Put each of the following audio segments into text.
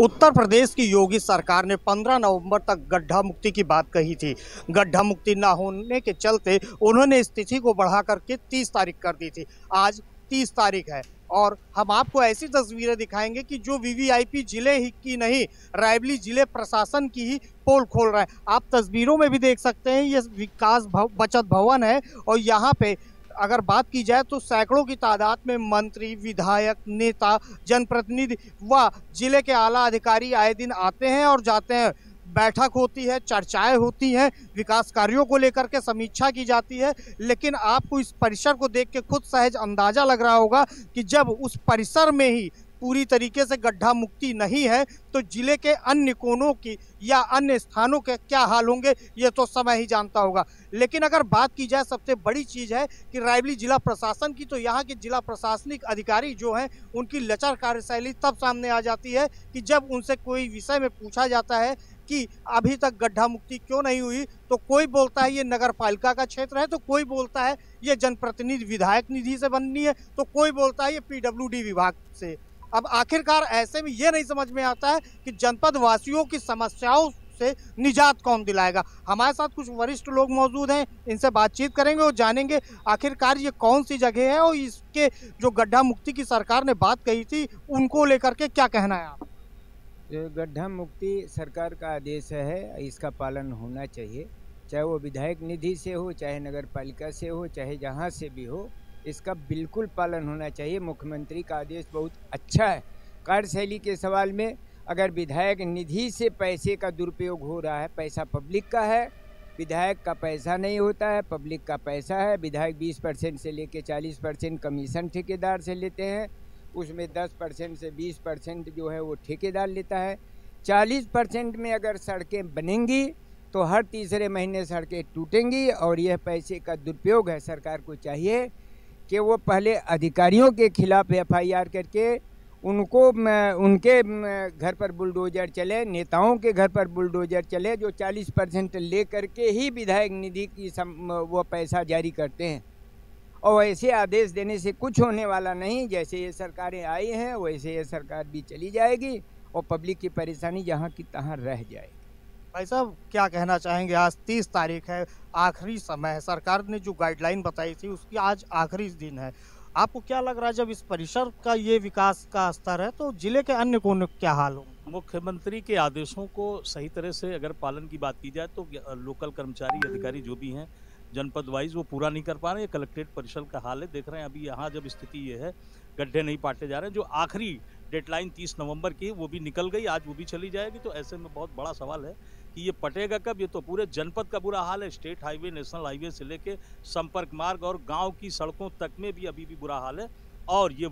उत्तर प्रदेश की योगी सरकार ने 15 नवंबर तक गड्ढा मुक्ति की बात कही थी। गड्ढा मुक्ति ना होने के चलते उन्होंने इस तिथि को बढ़ा करके 30 तारीख कर दी थी। आज 30 तारीख है और हम आपको ऐसी तस्वीरें दिखाएंगे कि जो वीवीआईपी जिले ही की नहीं, रायबरेली जिले प्रशासन की ही पोल खोल रहा है। आप तस्वीरों में भी देख सकते हैं, ये विकास बचत भवन है और यहाँ पे अगर बात की जाए तो सैकड़ों की तादाद में मंत्री, विधायक, नेता, जनप्रतिनिधि व जिले के आला अधिकारी आए दिन आते हैं और जाते हैं। बैठक होती है, चर्चाएं होती हैं, विकास कार्यों को लेकर के समीक्षा की जाती है। लेकिन आपको इस परिसर को देख के खुद सहज अंदाजा लग रहा होगा कि जब उस परिसर में ही पूरी तरीके से गड्ढा मुक्ति नहीं है तो जिले के अन्य कोनों की या अन्य स्थानों के क्या हाल होंगे, ये तो समय ही जानता होगा। लेकिन अगर बात की जाए, सबसे बड़ी चीज़ है कि रायबरेली जिला प्रशासन की, तो यहाँ के जिला प्रशासनिक अधिकारी जो हैं उनकी लचर कार्यशैली तब सामने आ जाती है कि जब उनसे कोई विषय में पूछा जाता है कि अभी तक गड्ढा मुक्ति क्यों नहीं हुई, तो कोई बोलता है ये नगर पालिका का क्षेत्र है, तो कोई बोलता है ये जनप्रतिनिधि विधायक निधि से बननी है, तो कोई बोलता है ये पीडब्ल्यूडी विभाग से। अब आखिरकार ऐसे में ये नहीं समझ में आता है कि जनपद वासियों की समस्याओं से निजात कौन दिलाएगा। हमारे साथ कुछ वरिष्ठ लोग मौजूद हैं, इनसे बातचीत करेंगे और जानेंगे आखिरकार ये कौन सी जगह है और इसके जो गड्ढा मुक्ति की सरकार ने बात कही थी उनको लेकर के क्या कहना है आप? गड्ढा मुक्ति सरकार का आदेश है, इसका पालन होना चाहिए, चाहे वो विधायक निधि से हो, चाहे नगर पालिका से हो, चाहे जहाँ से भी हो, इसका बिल्कुल पालन होना चाहिए। मुख्यमंत्री का आदेश बहुत अच्छा है। कार्यशैली के सवाल में अगर विधायक निधि से पैसे का दुरुपयोग हो रहा है, पैसा पब्लिक का है, विधायक का पैसा नहीं होता है, पब्लिक का पैसा है। विधायक 20% से लेके 40% कमीशन ठेकेदार से लेते हैं, उसमें 10% से 20% जो है वो ठेकेदार लेता है। 40% में अगर सड़कें बनेंगी तो हर तीसरे महीने सड़कें टूटेंगी और यह पैसे का दुरुपयोग है। सरकार को चाहिए कि वो पहले अधिकारियों के खिलाफ एफआईआर करके उनके घर पर बुलडोजर चले, नेताओं के घर पर बुलडोजर चले जो 40% ले करके ही विधायक निधि की वो पैसा जारी करते हैं। और ऐसे आदेश देने से कुछ होने वाला नहीं। जैसे ये सरकारें आई हैं वैसे ये सरकार भी चली जाएगी और पब्लिक की परेशानी जहाँ की तहाँ रह जाएगी। भाई साहब, क्या कहना चाहेंगे? आज 30 तारीख है, आखिरी समय है। सरकार ने जो गाइडलाइन बताई थी उसकी आज आखिरी दिन है। आपको क्या लग रहा है, जब इस परिसर का ये विकास का स्तर है तो जिले के अन्य कोने क्या हाल होंगे? मुख्यमंत्री के आदेशों को सही तरह से अगर पालन की बात की जाए तो लोकल कर्मचारी अधिकारी जो भी हैं जनपद वाइज वो पूरा नहीं कर पा रहे हैं। कलेक्ट्रेट परिसर का हाल है, देख रहे हैं अभी यहाँ जब स्थिति ये है, गड्ढे नहीं पाटे जा रहे हैं। जो आखिरी डेडलाइन 30 नवंबर की वो भी निकल गई, आज वो भी चली जाएगी। तो ऐसे में बहुत बड़ा सवाल है कि ये पटेगा कब। ये तो पूरे जनपद का बुरा हाल है, स्टेट हाईवे, नेशनल हाईवे से लेके संपर्क मार्ग और गांव की सड़कों तक में भी अभी भी बुरा हाल है। और ये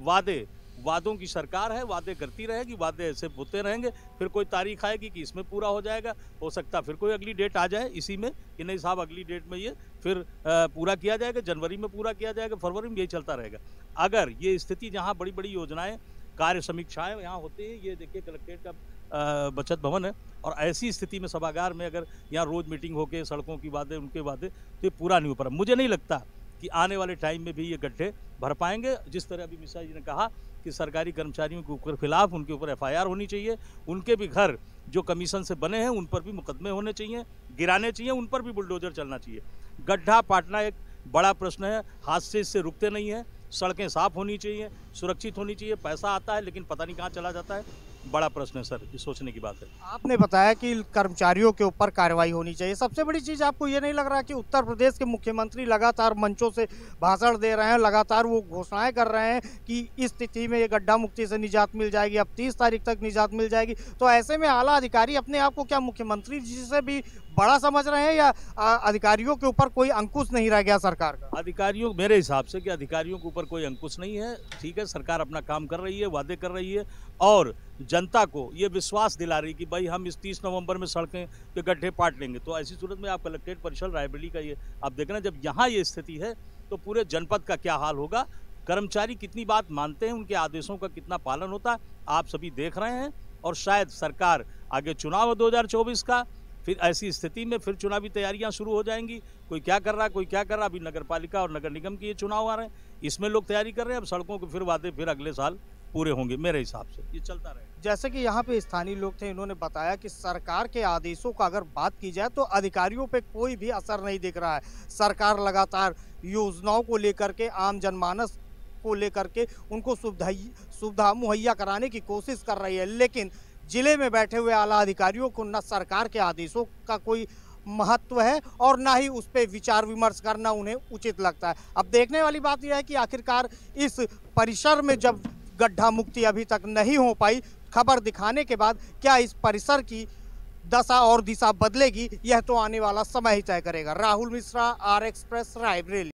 वादों की सरकार है, वादे करती रहेगी, वादे ऐसे होते रहेंगे। फिर कोई तारीख आएगी कि इसमें पूरा हो जाएगा, हो सकता है फिर कोई अगली डेट आ जाए इसी में कि नहीं साहब अगली डेट में ये फिर पूरा किया जाएगा, जनवरी में पूरा किया जाएगा, फरवरी में यही चलता रहेगा। अगर ये स्थिति जहाँ बड़ी बड़ी योजनाएं, कार्य समीक्षाएं यहाँ होती हैं, ये देखिए कलेक्ट्रेट का बचत भवन है, और ऐसी स्थिति में सभागार में अगर यहाँ रोज मीटिंग होके सड़कों की वादे, उनके वादे, तो ये पूरा नहीं हो पा रहा। मुझे नहीं लगता कि आने वाले टाइम में भी ये गड्ढे भर पाएंगे। जिस तरह अभी मिश्रा जी ने कहा कि सरकारी कर्मचारियों के ऊपर खिलाफ उनके ऊपर एफआईआर होनी चाहिए, उनके भी घर जो कमीशन से बने हैं उन पर भी मुकदमे होने चाहिए, गिराने चाहिए, उन पर भी बुलडोजर चलना चाहिए। गड्ढा पाटना एक बड़ा प्रश्न है, हादसे इससे रुकते नहीं हैं। सड़कें साफ होनी चाहिए, सुरक्षित होनी चाहिए। पैसा आता है लेकिन पता नहीं कहाँ चला जाता है, बड़ा प्रश्न है सर, ये सोचने की बात है। आपने बताया कि कर्मचारियों के ऊपर कार्रवाई होनी चाहिए। सबसे बड़ी चीज़, आपको ये नहीं लग रहा कि उत्तर प्रदेश के मुख्यमंत्री लगातार मंचों से भाषण दे रहे हैं, लगातार वो घोषणाएं कर रहे हैं कि इस स्थिति में ये गड्ढा मुक्ति से निजात मिल जाएगी, अब 30 तारीख तक निजात मिल जाएगी, तो ऐसे में आला अधिकारी अपने आप को क्या मुख्यमंत्री जी से भी बड़ा समझ रहे हैं या अधिकारियों के ऊपर कोई अंकुश नहीं रह गया सरकार का? अधिकारियों, मेरे हिसाब से कि अधिकारियों के ऊपर कोई अंकुश नहीं है। ठीक है, सरकार अपना काम कर रही है, वादे कर रही है और जनता को ये विश्वास दिला रही कि भाई हम इस 30 नवंबर में सड़कें के गड्ढे पाट लेंगे। तो ऐसी सूरत में आप कलेक्ट्रेट परिसर रायबरेली का ये आप देख रहे हैं, जब यहाँ ये स्थिति है तो पूरे जनपद का क्या हाल होगा। कर्मचारी कितनी बात मानते हैं, उनके आदेशों का कितना पालन होता है, आप सभी देख रहे हैं। और शायद सरकार, आगे चुनाव है 2024 का, फिर ऐसी स्थिति में फिर चुनावी तैयारियां शुरू हो जाएंगी। कोई क्या कर रहा है, कोई क्या कर रहा है। अभी नगर पालिका और नगर निगम की ये चुनाव आ रहे हैं, इसमें लोग तैयारी कर रहे हैं। अब सड़कों के फिर वादे फिर अगले साल पूरे होंगे मेरे हिसाब से, ये चलता रहेगा। जैसे कि यहाँ पे स्थानीय लोग थे, इन्होंने बताया कि सरकार के आदेशों का अगर बात की जाए तो अधिकारियों पे कोई भी असर नहीं दिख रहा है। सरकार लगातार योजनाओं को लेकर के, आम जनमानस को लेकर के उनको सुविधा मुहैया कराने की कोशिश कर रही है, लेकिन जिले में बैठे हुए आला अधिकारियों को न सरकार के आदेशों का कोई महत्व है और ना ही उस पर विचार विमर्श करना उन्हें उचित लगता है। अब देखने वाली बात यह है कि आखिरकार इस परिसर में जब गड्ढा मुक्ति अभी तक नहीं हो पाई, खबर दिखाने के बाद क्या इस परिसर की दशा और दिशा बदलेगी, यह तो आने वाला समय ही तय करेगा। Rahul Mishra, R Express, Raebareli.